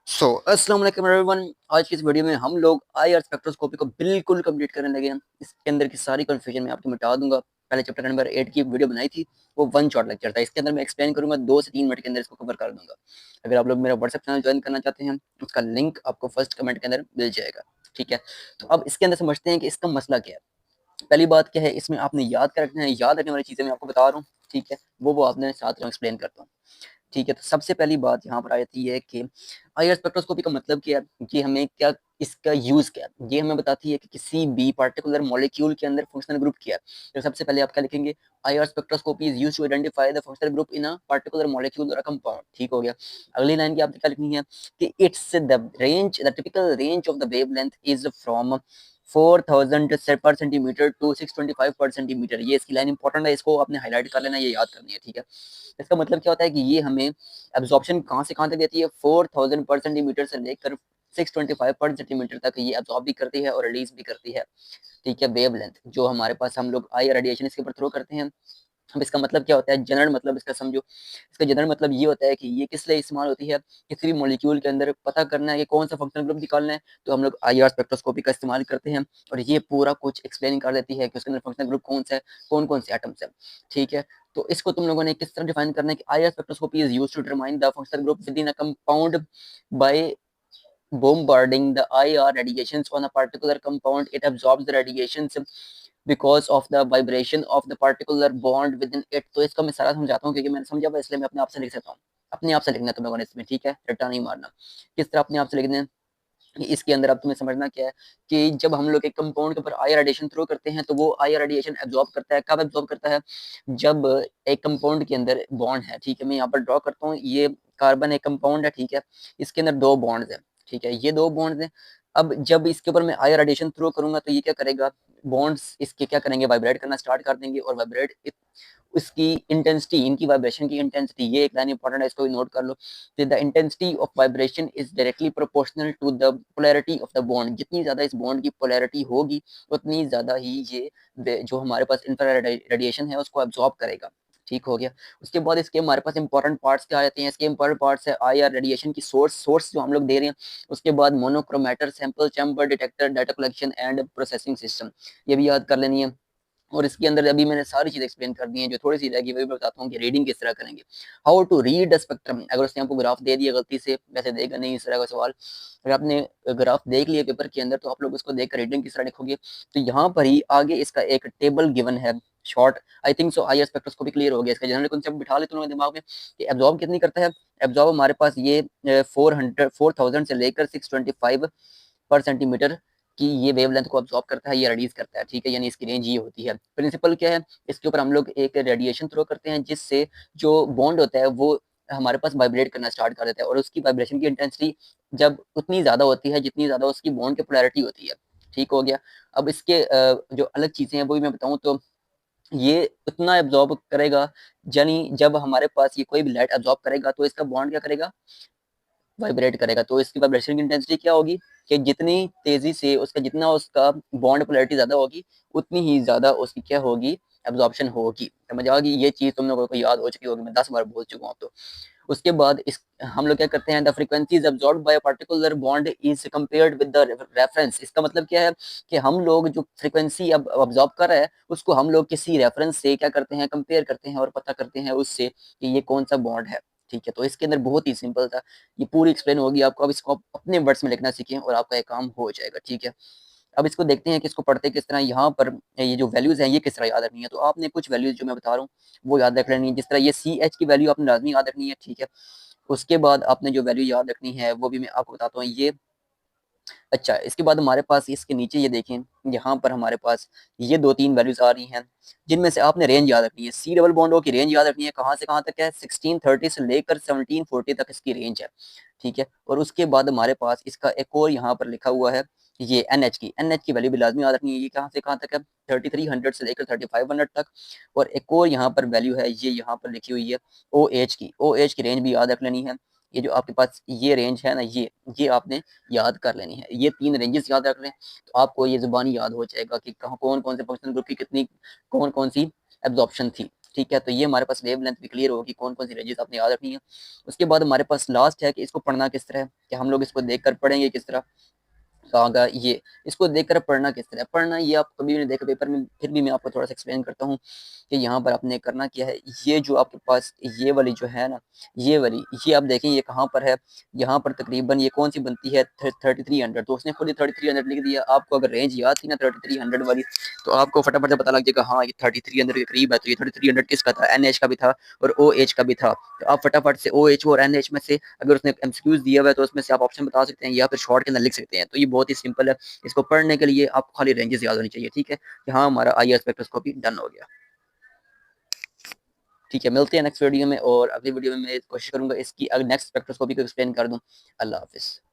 अस्सलाम वालेकुम एवरीवन। आज की इस वीडियो में हम लोग आईआर स्पेक्ट्रोस्कोपी को बिल्कुल कंप्लीट करने लगे हैं। इसके अंदर की सारी कंफ्यूजन मैं आपको मिटा दूंगा। पहले चैप्टर नंबर 8 की वीडियो बनाई थी, वो वन शॉट लेक्चर था। इसके अंदर मैं एक्सप्लेन करूंगा, 2 से 3 मिनट के अंदर इसको कवर कर दूंगा। अगर आप लोग मेरा व्हाट्सएप चैनल ज्वाइन करना चाहते हैं, उसका लिंक आपको फर्स्ट कमेंट के अंदर मिल जाएगा। ठीक है, तो अब इसके अंदर समझते हैं कि इसका मसला क्या है। पहली बात क्या है, इसमें आपने याद कर रखना है। याद रखने वाली चीजें मैं आपको बता रहा हूँ, ठीक है, वो आपने साथ में एक्सप्लेन करता हूँ। ठीक है, तो सबसे पहली बात यहाँ पर आ जाती है कि आईआर स्पेक्ट्रोस्कोपी का मतलब क्या है, ये हमें क्या, इसका यूज क्या है, ये हमें बताती है कि किसी भी पार्टिकुलर मॉलिक्यूल के अंदर फंक्शनल ग्रुप क्या है। तो सबसे पहले आप क्या लिखेंगे, IR spectroscopy is used to identify the functional group in a particular molecule और कंपाउंड। ठीक हो गया। अगली लाइन की आपने क्या लिखनी है कि it's the typical range of the wavelength is from 4000 पर सेंटीमीटर टू 625 पर सेंटीमीटर। ये इसकी लाइन इंपॉर्टेंट है, इसको आपने हाईलाइट कर लेना, ये याद करनी है। ठीक है, इसका मतलब क्या होता है कि ये हमें एब्जॉर्प्शन कहाँ से कहाँ तक देती है, 4000 पर सेंटीमीटर से लेकर 625 पर सेंटीमीटर तक ये एब्जॉर्ब भी करती है और रिलीज भी करती है। ठीक है, वेवलेंथ जो हमारे पास हम लोग आई रेडिएशन इसके ऊपर थ्रो करते हैं। अब इसका मतलब क्या होता है, जनरल मतलब इसका समझो। इसका जनरल मतलब ये होता है कि ये किस लिए इस्तेमाल होती है, किसी भी मॉलिक्यूल के अंदर पता करना है कि कौन सा फंक्शनल ग्रुप निकालना है, तो हम लोग आईआर स्पेक्ट्रोस्कोपी का इस्तेमाल करते हैं। और ये पूरा कुछ एक्सप्लेन कर देती है कि उसके अंदर फंक्शनल ग्रुप कौन सा है, कौन कौन से एटम्स है। ठीक है, तो इसको तुम लोगों ने किस तरह डिफाइन करना है कि IR spectroscopy is used to determine the functional group within a compound by bombarding the IR radiations on a particular compound. It absorbs the radiations because of the vibration of the particular bond within it. तो इसका मैं सारा समझाता हूँ क्योंकि मैंने समझा हुआ, इसलिए मैं अपने आप से लिख सकता हूँ। अपने आप से लिखना है तुम लोगों ने इसमें, ठीक है, रट्टा नहीं मारना। किस तरह अपने आप से लिखना है, इसके अंदर अब तुम्हें समझना क्या है कि जब हम लोग एक कंपाउंड के ऊपर आई रेडिएशन थ्रो करते हैं तो वो आई रेडिएशन एब्जॉर्ब करता है। कब एब्जॉर्ब करता है, जब एक कंपाउंड के अंदर बॉन्ड है। ठीक है, मैं यहाँ पर ड्रॉ करता हूँ, ये कार्बन एक कंपाउंड है। ठीक है, इसके अंदर 2 बॉन्ड्स हैं। ठीक है, ये 2 बॉन्ड्स हैं। अब जब इसके ऊपर मैं आई रेडिएशन थ्रो करूंगा तो ये क्या करेगा, बॉन्ड्स इसके क्या करेंगे, वाइब्रेट करना स्टार्ट कर देंगे। और वाइब्रेट उसकी इंटेंसिटी, इनकी वाइब्रेशन की इंटेंसिटी, ये एक लाइन इंपॉर्टेंट है, इसको भी नोट कर लो। The intensity of vibration is directly proportional to the polarity of the bond. जितनी ज्यादा इस बॉन्ड की पोलैरिटी होगी, उतनी ज्यादा ही ये जो हमारे पास इंफ्रारेड रेडिएशन है उसको एब्जॉर्ब करेगा। ठीक हो गया। उसके बाद इसके हमारे पास इंपॉर्टेंट पार्ट्स क्या आते हैं, इसके इंपॉर्टेंट पार्ट्स है आई आर रेडिएशन की सोर्स जो हम लोग दे रहे हैं। उसके बाद monochromator, sample chamber, detector, data collection and processing system, ये भी याद कर लेनी है। और इसके अंदर अभी मैंने सारी चीज एक्सप्लेन कर दी है, जो थोड़ी सी रहेगी वही बताता हूँ कि रीडिंग किस तरह करेंगे। हाउ टू रीड स्पेक्ट्रम, अगर उसने आपको ग्राफ दे दिया गलती से, वैसे देगा नहीं इस तरह का सवाल, अगर आपने ग्राफ देख लिया पेपर के अंदर तो आप लोग उसको देखकर रीडिंग किस तरह लिखोगे। तो यहाँ पर ही आगे इसका एक टेबल गिवन है short, I think so I spectroscopy clear हो गया। इसका जनरल कॉन्सेप्ट बिठा लेते हैं दिमाग में कि एब्जॉर्ब कितनी करता है। एब्जॉर्ब हमारे पास ये 4000 से लेकर 625 पर सेंटीमीटर कि ये वेवलेंथ को अब्सॉर्ब करता है, ये रेडियस करता है। ठीक है, यानी इसकी रेंज ये होती है। प्रिंसिपल क्या है, इसके ऊपर हम लोग एक रेडिएशन थ्रो करते हैं जिससे जो बॉन्ड होता है वो हमारे पास वाइब्रेट करना स्टार्ट कर देता है। और उसकी वाइब्रेशन की इंटेंसिटी जब उतनी ज्यादा होती है जितनी ज्यादा उसकी बॉन्ड की पोलैरिटी होती है। ठीक हो गया। अब इसके जो अलग चीजें हैं वो भी मैं बताऊं तो ये उतना एब्जॉर्ब करेगा, यानी जब हमारे पास ये कोई भी लाइट एब्जॉर्ब करेगा तो इसका बॉन्ड क्या करेगा, वाइब्रेट करेगा। तो इसकी वाइब्रेशन की इंटेंसिटी क्या होगी कि जितनी तेजी से उसका, जितना उसका बॉन्ड पोलैरिटी ज्यादा होगी, उतनी ही ज्यादा उसकी क्या होगी, एब्जॉर्प्शन होगी। समझ आ गई, ये चीज तुम लोगों को याद हो चुकी होगी, मैं 10 बार बोल चुका हूँ। तो उसके बाद इस हम लोग क्या करते हैं, the frequency is absorbed by a particular bond is compared with the reference. इसका मतलब क्या है कि हम लोग जो फ्रीक्वेंसी अब अब्सॉर्ब कर रहे हैं उसको हम लोग किसी रेफरेंस से क्या करते हैं, कंपेयर करते हैं और पता करते हैं उससे कि ये कौन सा बॉन्ड है। ठीक है, तो इसके अंदर बहुत ही सिंपल था, ये पूरी एक्सप्लेन होगी आपको। अब इसको आप अपने वर्ड्स में लिखना सीखें और आपका ये काम हो जाएगा। ठीक है, अब इसको देखते हैं कि इसको पढ़ते किस तरह। यहाँ पर ये जो वैल्यूज हैं ये किस तरह याद रखनी है, तो आपने कुछ वैल्यूज जो मैं बता रहा हूँ वो याद रख लेनी है। जिस तरह ये सी एच की वैल्यू आपने लाजमी याद रखनी है। ठीक है, उसके बाद आपने जो वैल्यू याद रखनी है वो भी मैं आपको बताता हूँ। ये अच्छा, इसके बाद हमारे पास इसके नीचे ये देखें, यहाँ पर हमारे पास ये 2-3 वैल्यूज आ रही हैं जिनमें से आपने रेंज याद रखनी है। सी डबल बॉन्डों की रेंज याद रखनी है, कहाँ से कहाँ तक है, 1630 से लेकर 1740 तक इसकी रेंज है। ठीक है, और उसके बाद हमारे पास इसका एक और यहाँ पर लिखा हुआ है ये एन एच की वैल्यू भी लाजमी याद रखनी है। ये कहाँ से कहाँ तक है, 3300 से लेकर 3500 तक। और एक और यहाँ पर वैल्यू है, ये यहाँ पर लिखी हुई है ओ एच की रेंज भी याद रख लेनी है। ये जो आपके पास ये रेंज है ना, ये आपने याद कर लेनी है। ये 3 रेंजेस याद रख लें तो आपको ये जुबानी याद हो जाएगा कि कहाँ कौन कौन से फंक्शनल ग्रुप की कितनी, कौन कौन सी एब्जॉर्प्शन थी। ठीक है, तो ये हमारे पास वेव लेंथ भी क्लियर होगी, कौन कौन सी रेंजेस आपने याद रखनी है। उसके बाद हमारे पास लास्ट है कि इसको पढ़ना किस तरह है, कि हम लोग इसको देख कर पढ़ेंगे किस तरह। कहा ये इसको देखकर पढ़ना किस तरह पढ़ना, ये आप कभी भी नहीं देखा पेपर में, फिर भी मैं आपको थोड़ा सा एक्सप्लेन करता हूँ कि यहाँ पर आपने करना क्या है। ये जो आपके पास ये वाली जो है ना, ये वाली, ये आप देखें ये कहाँ पर है। यहाँ पर तकरीबन ये कौन सी बनती है 3300, तो उसने खुद ही 3300 लिख दिया। आपको अगर रेंज याद थी ना 3300 वाली, तो आपको फटाफट से पता लग जाएगा हाँ ये 3300 के करीब है। तो ये 3300 किसका था, NH का भी था और OH का भी था। तो आप फटाफट से OH और NH में से अगर उसने MCQs दिया हुआ है तो उसमें से आप ऑप्शन बता सकते हैं या फिर शॉर्ट के अंदर लिख सकते हैं। तो ये बहुत ही सिंपल है, इसको पढ़ने के लिए आपको खाली रेंजेस याद होनी चाहिए। ठीक है कि हाँ हमारा IR स्पेक्ट्रोस्कोपी डन हो गया। ठीक है, मिलते हैं नेक्स्ट वीडियो में, और अगली वीडियो में मैं कोशिश करूंगा इसकी नेक्स्ट स्पेक्ट्रोस्कोपी को एक्सप्लेन कर दूं। अल्लाह हाफिज़।